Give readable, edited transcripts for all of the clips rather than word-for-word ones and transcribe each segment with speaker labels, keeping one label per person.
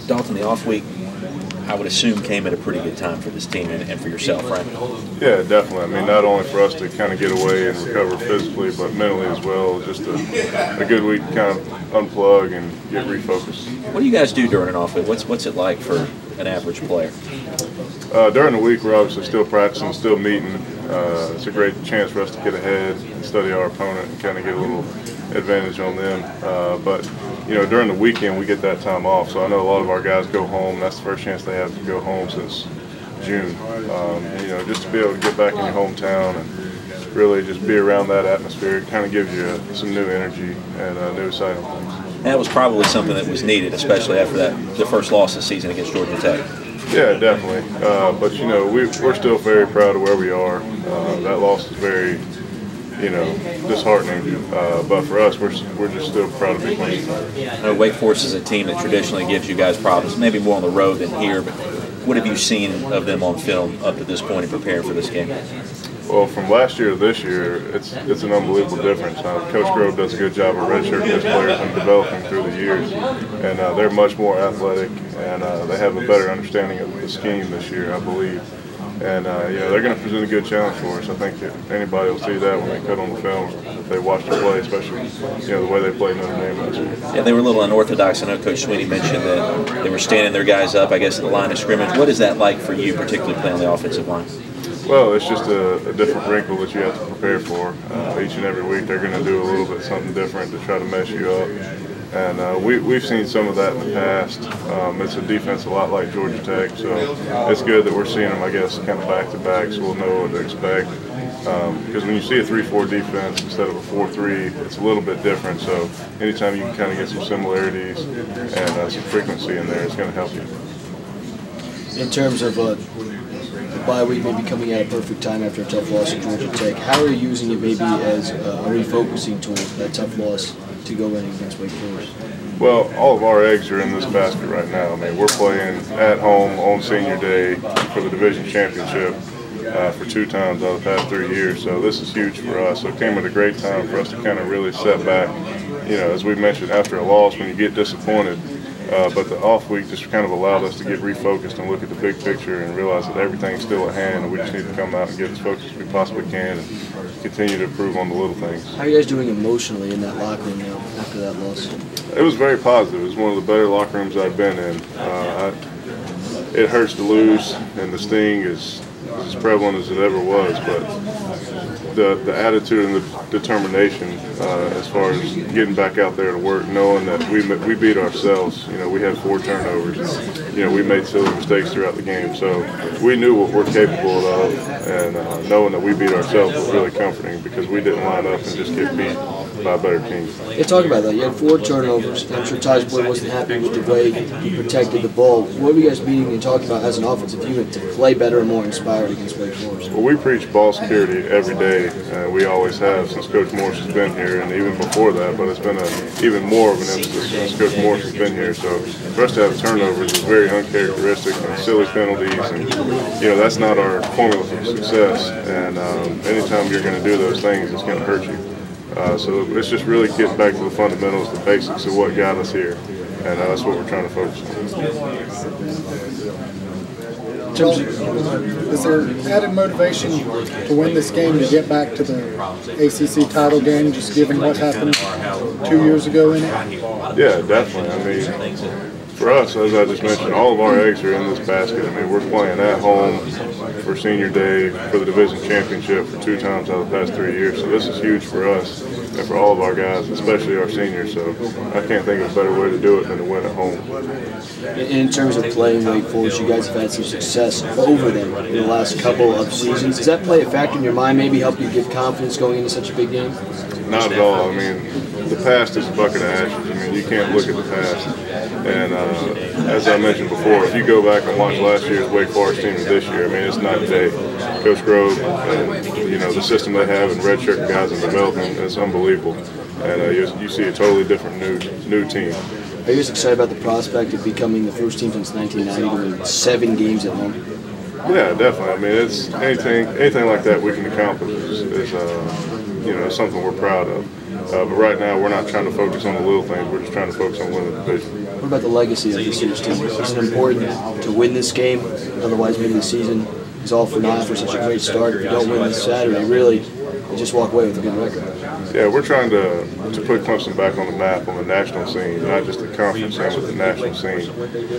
Speaker 1: Dalton, the off week, I would assume, came at a pretty good time for this team and for yourself, right?
Speaker 2: Yeah, definitely. I mean, not only for us to kind of get away and recover physically, but mentally as well. Just a good week to kind of unplug and get refocused.
Speaker 1: What do you guys do during an off week? What's it like for an average player?
Speaker 2: During the week, we're obviously still practicing, still meeting. It's a great chance for us to get ahead and study our opponent and kind of get a little advantage on them. But you know, during the weekend, we get that time off. So I know a lot of our guys go home. That's the first chance they have to go home since June. You know, just to be able to get back in your hometown and really just be around that atmosphere, it kind of gives you some new energy and new exciting things.
Speaker 1: That was probably something that was needed, especially after the first loss this season against Georgia Tech.
Speaker 2: Yeah, definitely. But you know, we're still very proud of where we are. That loss is very, you know, disheartening. But for us, we're just still proud of being Clemson.
Speaker 1: Wake Forest is a team that traditionally gives you guys problems, maybe more on the road than here. But what have you seen of them on film up to this point in preparing for this game?
Speaker 2: Well, from last year to this year, it's an unbelievable difference. Coach Grove does a good job of redshirting his players and developing through the years, and they're much more athletic, and they have a better understanding of the scheme this year, I believe. And you know, they're going to present a good challenge for us. I think anybody will see that when they cut on the film, if they watch them play, especially you know the way they played Notre Dame last year.
Speaker 1: Yeah, they were a little unorthodox. I know Coach Sweeney mentioned that they were standing their guys up, I guess, at the line of scrimmage. What is that like for you, particularly playing on the offensive line?
Speaker 2: Well, it's just a different wrinkle that you have to prepare for. Each and every week they're going to do a little bit something different to try to mess you up. And we've seen some of that in the past. It's a defense a lot like Georgia Tech, so it's good that we're seeing them, I guess, kind of back-to-back, so we'll know what to expect. Because when you see a 3-4 defense instead of a 4-3, it's a little bit different. So anytime you can kind of get some similarities and some frequency in there, it's going to help you.
Speaker 3: In terms of the bye week maybe coming at a perfect time after a tough loss at Georgia Tech, how are you using it maybe as a refocusing tool, that tough loss, to go in against Wake Forest?
Speaker 2: Well, all of our eggs are in this basket right now. I mean, we're playing at home on senior day for the division championship for 2 times out of the past 3 years. So this is huge for us. So it came at a great time for us to kind of really set back. You know, as we mentioned, after a loss, when you get disappointed, but the off week just kind of allowed us to get refocused and look at the big picture and realize that everything's still at hand, and we just need to come out and get as focused as we possibly can and continue to improve on the little things.
Speaker 3: How are you guys doing emotionally in that locker room now after that loss?
Speaker 2: It was very positive. It was one of the better locker rooms I've been in. It hurts to lose, and the sting is as prevalent as it ever was, but the attitude and the determination as far as getting back out there to work, knowing that we beat ourselves. You know, we had 4 turnovers. You know, we made silly mistakes throughout the game, so we knew what we're capable of, and knowing that we beat ourselves was really comforting because we didn't line up and just get beat by a better team.
Speaker 3: Yeah, talk about that. You had 4 turnovers. I'm sure Taj Boyd wasn't happy with the way you protected the ball. What were you guys meeting and talking about as an offensive unit to play better and more inspired against Wake Forest?
Speaker 2: Well, we preach ball security every day. We always have since Coach Morris has been here, and even before that, but it's been even more of an emphasis since Coach Morris has been here. So for us to have turnovers is very uncharacteristic and silly penalties, and you know that's not our formula for success. And anytime you're going to do those things, it's going to hurt you. So it's just really getting back to the fundamentals, the basics of what got us here, and that's what we're trying to focus on.
Speaker 4: Is there added motivation to win this game to get back to the ACC title game, just given what happened 2 years ago in it?
Speaker 2: Yeah, definitely. I mean, for us, as I just mentioned, all of our eggs are in this basket. I mean, we're playing at home for senior day for the division championship for 2 times out of the past 3 years. So this is huge for us and for all of our guys, especially our seniors. So I can't think of a better way to do it than to win at home.
Speaker 3: In terms of playing Wake Forest, you guys have had some success over them in the last couple of seasons. Does that play a factor in your mind, maybe help you get confidence going into such a big game?
Speaker 2: Not at all. I mean, the past is a bucket of ashes. I mean, you can't look at the past. And as I mentioned before, if you go back and watch last year's Wake Forest team and this year, I mean, it's night and day. Coach Grove, you know, the system they have and redshirt guys and development, it's unbelievable. And you see a totally different new team.
Speaker 3: Are you guys excited about the prospect of becoming the first team since 1990 to win 7 games at home?
Speaker 2: Yeah, definitely. I mean, it's anything like that we can accomplish is you know, something we're proud of. But right now, we're not trying to focus on the little things. We're just trying to focus on winning the division.
Speaker 3: What about the legacy of this year's team? Is it important to win this game? Otherwise, maybe the season is all for naught for such a great start. If you don't win this Saturday, really, you just walk away with a good record.
Speaker 2: Yeah, we're trying to put Clemson back on the map on the national scene, not just the conference scene, but the national scene.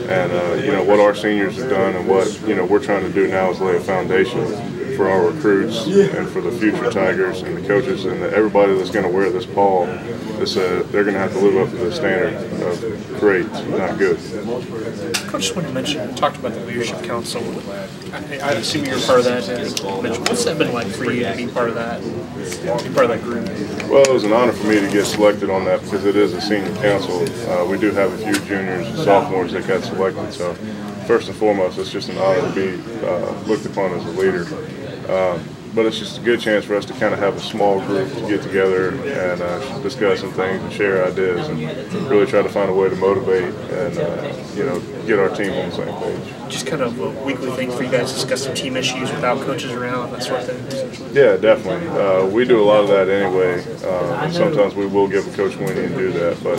Speaker 2: And you know what our seniors have done, and what we're trying to do now is lay a foundation for our recruits and for the future Tigers and the coaches and everybody that's going to wear this pall. They're going to have to live up to the standard of great, not good.
Speaker 5: Coach, just wanted to mention, talked about the Leadership Council. I assume you're part of that. What's that been like for you to be part of that, be part of that group?
Speaker 2: Well, it was an honor for me to get selected on that because it is a senior council. We do have a few juniors and sophomores that got selected. So first and foremost, it's just an honor to be looked upon as a leader. But it's just a good chance for us to kind of have a small group to get together and discuss some things and share ideas and really try to find a way to motivate and get our team on the same page.
Speaker 5: Just kind of a weekly thing for you guys to discuss some team issues without coaches around, that sort of thing?
Speaker 2: Yeah, definitely. We do a lot of that anyway. Sometimes we will give a coach Winnie and do that, but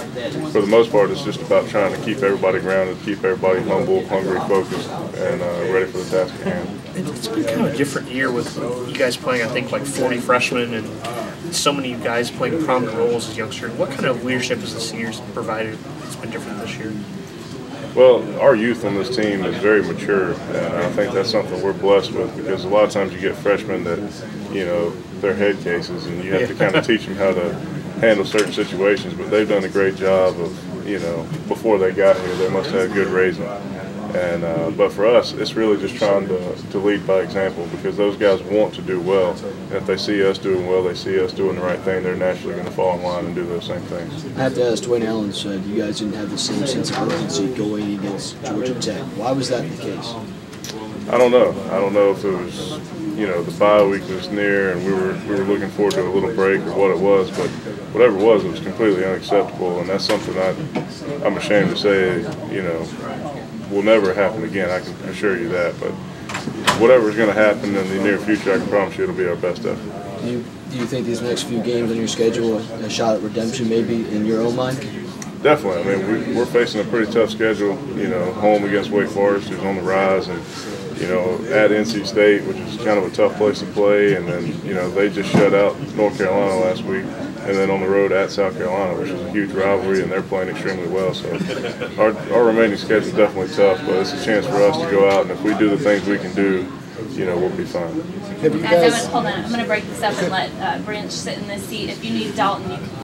Speaker 2: for the most part, it's just about trying to keep everybody grounded, keep everybody humble, hungry, focused, and ready for the task at hand.
Speaker 5: It's been kind of a different year with you guys playing, I think, like 40 freshmen and so many guys playing prominent roles as youngsters. What kind of leadership has the seniors provided that's been different this year?
Speaker 2: Well, our youth on this team is very mature, and I think that's something we're blessed with because a lot of times you get freshmen that, they're head cases, and you have to kind of teach them how to handle certain situations, but they've done a great job of, before they got here, they must have had good raising. And but for us, it's really just trying to lead by example because those guys want to do well. And if they see us doing well, they see us doing the right thing, they're naturally going to fall in line and do those same things.
Speaker 3: I have to ask, Dwayne Allen said you guys didn't have the same sense of urgency going against Georgia Tech. Why was that the case?
Speaker 2: I don't know. I don't know if it was, the bye week was near and we were looking forward to a little break or what it was, but whatever it was completely unacceptable, and that's something I'm ashamed to say, will never happen again. I can assure you that. But whatever's going to happen in the near future, I can promise you it'll be our best effort.
Speaker 3: Do you think these next few games on your schedule are a shot at redemption, maybe in your own mind?
Speaker 2: Definitely. I mean, we're facing a pretty tough schedule. Home against Wake Forest, who's on the rise, and at NC State, which is kind of a tough place to play, and then they just shut out North Carolina last week. And then on the road at South Carolina, which is a huge rivalry, and they're playing extremely well. So our remaining schedule is definitely tough, but it's a chance for us to go out, and if we do the things we can do, we'll be fine.
Speaker 6: Hold on, I'm going to break this up and let Branch sit in this seat. If you need Dalton, you can